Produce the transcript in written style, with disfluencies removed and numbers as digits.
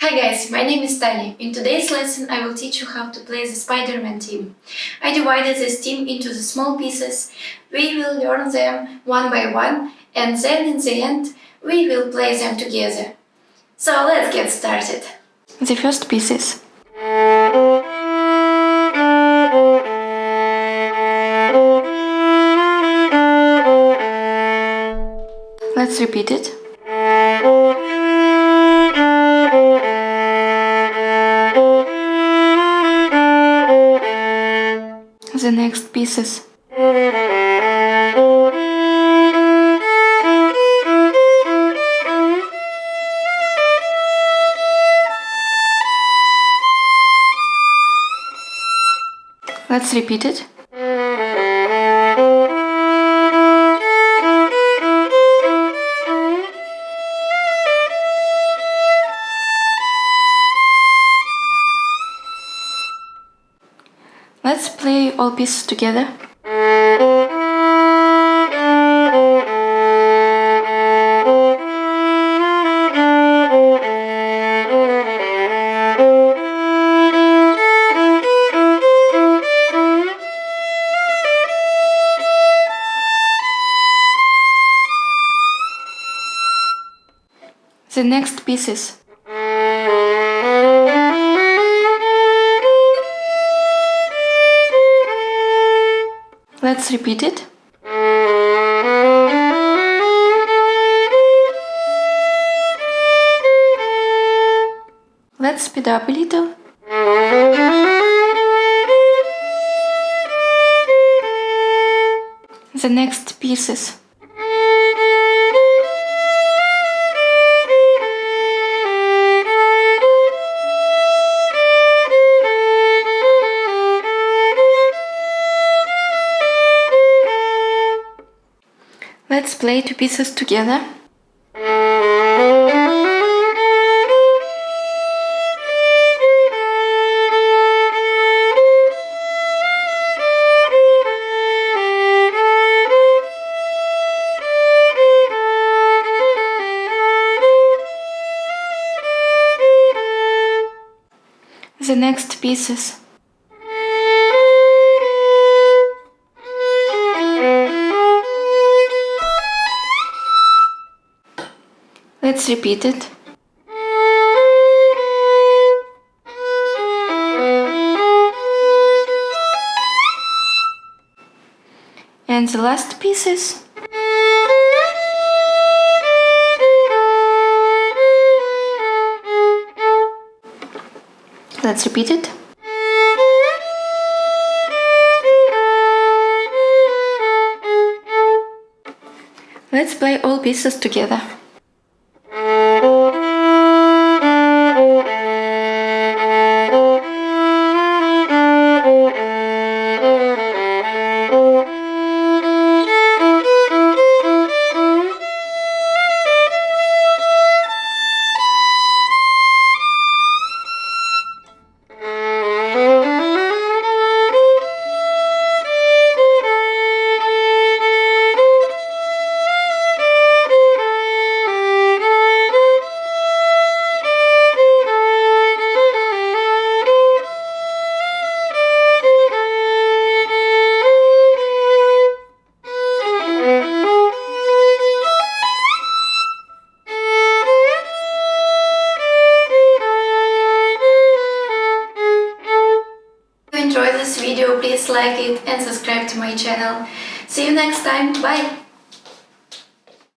Hi guys, my name is Tanya. In today's lesson I will teach you how to play the Spider-Man theme. I divided this theme into the small pieces. We will learn them one by one and then in the end we will play them together. So let's get started. The first pieces. Let's repeat it. The next pieces. Let's repeat it. Let's play all pieces together. The next pieces. Let's repeat it. Let's speed up a little. The next pieces. Let's play two pieces together. The next pieces. Let's repeat it. And the last pieces. Let's repeat it. Let's play all pieces together. If you enjoyed this video, please like it and subscribe to my channel. See you next time. Bye!